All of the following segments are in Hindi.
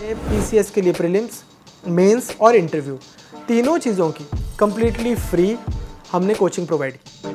पीसीएस के लिए प्रीलिम्स, मेंस और इंटरव्यू तीनों चीज़ों की कंप्लीटली फ्री हमने कोचिंग प्रोवाइड की।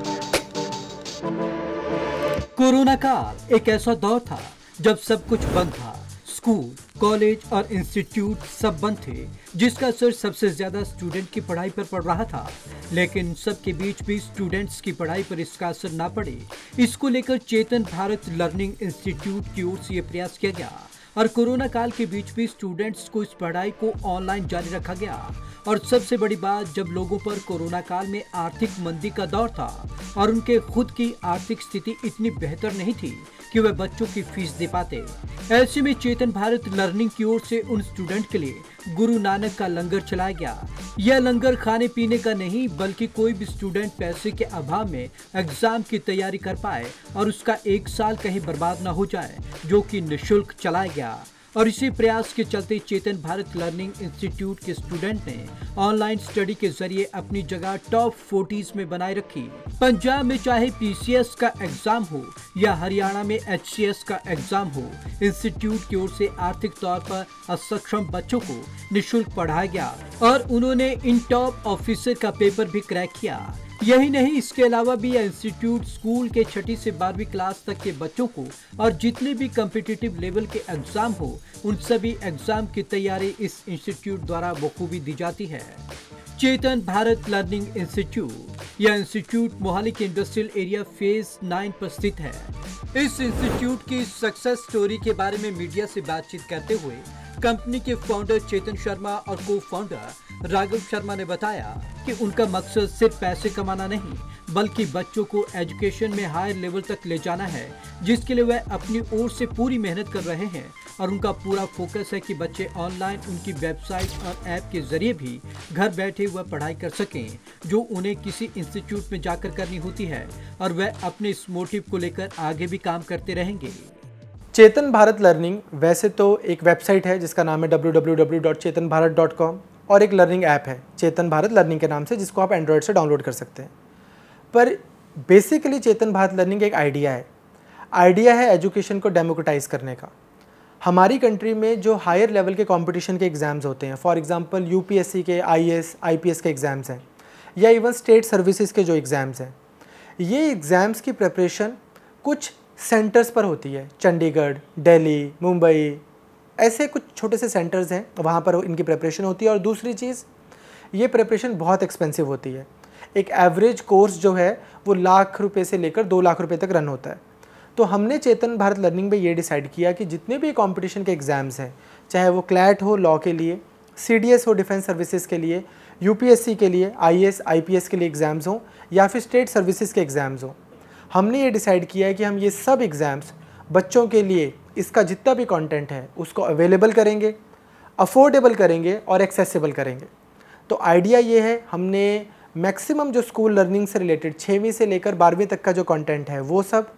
कोरोना काल एक ऐसा दौर था जब सब कुछ बंद था। स्कूल, कॉलेज और इंस्टीट्यूट सब बंद थे, जिसका असर सबसे ज्यादा स्टूडेंट की पढ़ाई पर पड़ रहा था। लेकिन सबके बीच भी स्टूडेंट्स की पढ़ाई पर इसका असर ना पड़े, इसको लेकर चेतन भारत लर्निंग इंस्टीट्यूट की ओर से ये प्रयास किया गया और कोरोना काल के बीच भी स्टूडेंट्स को इस पढ़ाई को ऑनलाइन जारी रखा गया। और सबसे बड़ी बात, जब लोगों पर कोरोना काल में आर्थिक मंदी का दौर था और उनके खुद की आर्थिक स्थिति इतनी बेहतर नहीं थी कि वे बच्चों की फीस दे पाते, ऐसे में चेतन भारत लर्निंग की ओर से उन स्टूडेंट के लिए गुरु नानक का लंगर चलाया गया। यह लंगर खाने पीने का नहीं, बल्कि कोई भी स्टूडेंट पैसे के अभाव में एग्जाम की तैयारी कर पाए और उसका एक साल कहीं बर्बाद न हो जाए, जो कि निःशुल्क चलाया गया। और इसी प्रयास के चलते चेतन भारत लर्निंग इंस्टीट्यूट के स्टूडेंट ने ऑनलाइन स्टडी के जरिए अपनी जगह टॉप 40s में बनाए रखी। पंजाब में चाहे पीसीएस का एग्जाम हो या हरियाणा में एचसीएस का एग्जाम हो, इंस्टीट्यूट की ओर से आर्थिक तौर पर असक्षम बच्चों को निःशुल्क पढ़ाया गया और उन्होंने इन टॉप ऑफिसर का पेपर भी क्रैक किया। यही नहीं, इसके अलावा भी यह इंस्टीट्यूट स्कूल के 6ठी से 12वीं क्लास तक के बच्चों को और जितने भी कॉम्पिटिटिव लेवल के एग्जाम हो, उन सभी एग्जाम की तैयारी इस इंस्टीट्यूट द्वारा बखूबी दी जाती है। चेतन भारत लर्निंग इंस्टीट्यूट, यह इंस्टीट्यूट मोहाली के इंडस्ट्रियल एरिया फेज 9 पर स्थित है। इस इंस्टीट्यूट की सक्सेस स्टोरी के बारे में मीडिया से बातचीत करते हुए कंपनी के फाउंडर चेतन शर्मा और को फाउंडर राघव शर्मा ने बताया कि उनका मकसद सिर्फ पैसे कमाना नहीं, बल्कि बच्चों को एजुकेशन में हायर लेवल तक ले जाना है, जिसके लिए वह अपनी ओर से पूरी मेहनत कर रहे हैं। और उनका पूरा फोकस है कि बच्चे ऑनलाइन उनकी वेबसाइट और ऐप के जरिए भी घर बैठे हुए पढ़ाई कर सकें, जो उन्हें किसी इंस्टीट्यूट में जाकर करनी होती है। और वह अपने इस मोटिव को लेकर आगे भी काम करते रहेंगे। चेतन भारत लर्निंग वैसे तो एक वेबसाइट है जिसका नाम है www.chetanbharat.com और एक लर्निंग ऐप है चेतन भारत लर्निंग के नाम से, जिसको आप एंड्रॉयड से डाउनलोड कर सकते हैं। पर बेसिकली चेतन भारत लर्निंग एक आइडिया है एजुकेशन को डेमोक्रेटाइज करने का। हमारी कंट्री में जो हायर लेवल के कंपटीशन के एग्ज़ाम्स होते हैं, फॉर एग्जांपल यूपीएससी के आईएएस आईपीएस के एग्ज़ाम्स हैं या इवन स्टेट सर्विसेज के जो एग्ज़ाम्स हैं, ये एग्ज़ाम्स की प्रिपरेशन कुछ सेंटर्स पर होती है। चंडीगढ़, दिल्ली, मुंबई, ऐसे कुछ छोटे से सेंटर्स हैं, वहाँ पर इनकी प्रिपरेशन होती है। और दूसरी चीज़, ये प्रिपरेशन बहुत एक्सपेंसिव होती है। एक एवरेज कोर्स जो है वो लाख रुपए से लेकर 2 लाख रुपए तक रन होता है। तो हमने चेतन भारत लर्निंग में ये डिसाइड किया कि जितने भी कंपटीशन के एग्ज़ाम्स हैं, चाहे वो क्लैट हो लॉ के लिए, सीडीएस हो डिफेंस सर्विसेज के लिए, यूपीएससी के लिए, आईएएस आईपीएस के लिए एग्ज़ाम्स हों या फिर स्टेट सर्विसेज के एग्ज़ाम्स हों, हमने ये डिसाइड किया है कि हम ये सब एग्ज़ाम्स बच्चों के लिए इसका जितना भी कंटेंट है उसको अवेलेबल करेंगे, अफोर्डेबल करेंगे और एक्सेसिबल करेंगे। तो आइडिया ये है, हमने मैक्सिमम जो स्कूल लर्निंग से रिलेटेड 6वीं से लेकर 12वीं तक का जो कंटेंट है वो सब,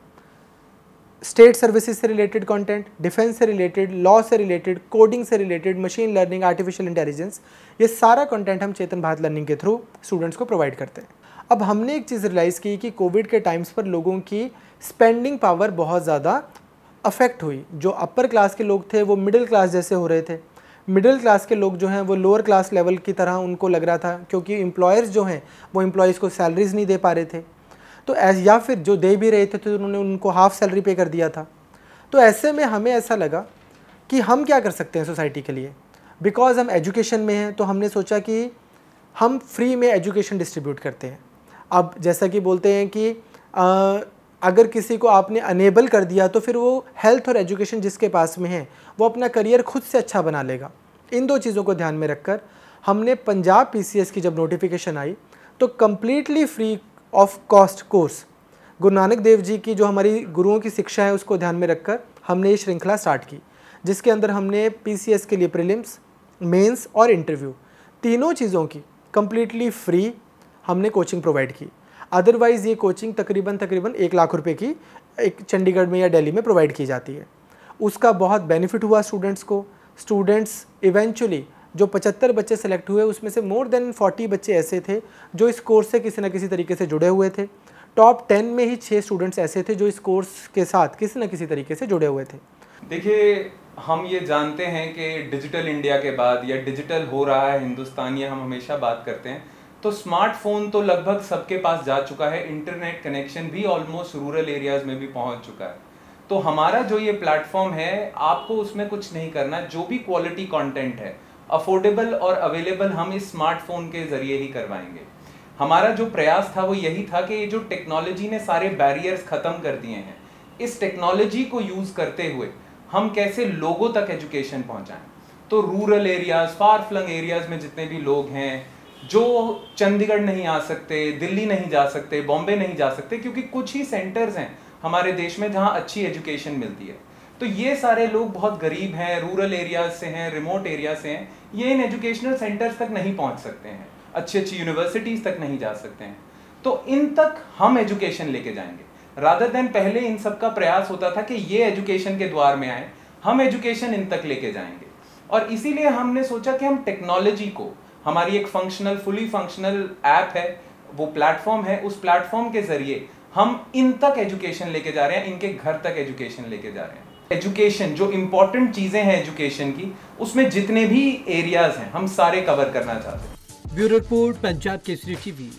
स्टेट सर्विसेज से रिलेटेड कंटेंट, डिफेंस से रिलेटेड, लॉ से रिलेटेड, कोडिंग से related, machine learning, artificial intelligence, ये सारा कंटेंट हम चेतन भारत लर्निंग के थ्रू स्टूडेंट्स को प्रोवाइड करते हैं। अब हमने एक चीज़ रियलाइज़ की कि कोविड के टाइम्स पर लोगों की स्पेंडिंग पावर बहुत ज़्यादा अफेक्ट हुई। जो अपर क्लास के लोग थे वो मिडिल क्लास जैसे हो रहे थे, मिडिल क्लास के लोग जो हैं वो लोअर क्लास लेवल की तरह उनको लग रहा था, क्योंकि एम्प्लॉयर्स जो हैं वो एम्प्लॉयज़ को सैलरीज नहीं दे पा रहे थे। तो या फिर जो दे भी रहे थे तो उन्होंने उनको हाफ सैलरी पे कर दिया था। तो ऐसे में हमें ऐसा लगा कि हम क्या कर सकते हैं सोसाइटी के लिए, बिकॉज हम एजुकेशन में हैं। तो हमने सोचा कि हम फ्री में एजुकेशन डिस्ट्रीब्यूट करते हैं। अब जैसा कि बोलते हैं कि अगर किसी को आपने अनेबल कर दिया तो फिर वो हेल्थ और एजुकेशन जिसके पास में है वो अपना करियर खुद से अच्छा बना लेगा। इन दो चीज़ों को ध्यान में रखकर हमने पंजाब पीसीएस की जब नोटिफिकेशन आई तो completely free of cost course, Guru Nanak Dev ji की जो हमारी गुरुओं की शिक्षा है उसको ध्यान में रखकर हमने ये श्रृंखला स्टार्ट की, जिसके अंदर हमने पीसीएस के लिए प्रीलिम्स, मेंस और इंटरव्यू तीनों चीज़ों की कम्प्लीटली फ्री हमने कोचिंग प्रोवाइड की। अदरवाइज़ ये कोचिंग तकरीबन 1 लाख रुपए की एक चंडीगढ़ में या दिल्ली में प्रोवाइड की जाती है। उसका बहुत बेनिफिट हुआ स्टूडेंट्स को। स्टूडेंट्स इवेंचुअली जो 75 बच्चे सेलेक्ट हुए उसमें से मोर देन 40 बच्चे ऐसे थे जो इस कोर्स से किसी न किसी तरीके से जुड़े हुए थे। टॉप 10 में ही 6 स्टूडेंट्स ऐसे थे जो इस कोर्स के साथ किसी न किसी तरीके से जुड़े हुए थे। देखिए, हम ये जानते हैं कि डिजिटल इंडिया के बाद या डिजिटल हो रहा है हिंदुस्तान, ये हम हमेशा बात करते हैं, तो स्मार्टफोन तो लगभग सबके पास जा चुका है, इंटरनेट कनेक्शन भी ऑलमोस्ट रूरल एरियाज में भी पहुंच चुका है। तो हमारा जो ये प्लेटफॉर्म है, आपको उसमें कुछ नहीं करना, जो भी क्वालिटी कंटेंट है अफोर्डेबल और अवेलेबल हम इस स्मार्टफोन के जरिए ही करवाएंगे। हमारा जो प्रयास था वो यही था कि ये जो टेक्नोलॉजी ने सारे बैरियर्स खत्म कर दिए हैं, इस टेक्नोलॉजी को यूज करते हुए हम कैसे लोगों तक एजुकेशन पहुंचाएं। तो rural areas, far flung areas में जितने भी लोग हैं जो चंडीगढ़ नहीं आ सकते, दिल्ली नहीं जा सकते, बॉम्बे नहीं जा सकते, क्योंकि कुछ ही सेंटर्स हैं हमारे देश में जहां अच्छी एजुकेशन मिलती है, तो ये सारे लोग बहुत गरीब हैं, रूरल एरियाज से हैं, रिमोट एरिया से हैं, ये इन एजुकेशनल सेंटर्स तक नहीं पहुंच सकते हैं, अच्छी अच्छी यूनिवर्सिटीज तक नहीं जा सकते हैं। तो इन तक हम एजुकेशन लेके जाएंगे, रादर देन पहले इन सब का प्रयास होता था कि ये एजुकेशन के द्वार में आए, हम एजुकेशन इन तक लेके जाएंगे। और इसीलिए हमने सोचा कि हम टेक्नोलॉजी को, हमारी एक फंक्शनल, फुली फंक्शनल ऐप है, वो प्लेटफॉर्म है, उस प्लेटफॉर्म के जरिए हम इन तक एजुकेशन लेके जा रहे हैं, इनके घर तक एजुकेशन लेके जा रहे हैं। एजुकेशन, जो इंपॉर्टेंट चीजें हैं एजुकेशन की, उसमें जितने भी एरियाज हैं हम सारे कवर करना चाहते हैं। Bureau report, Punjab Kesari TV.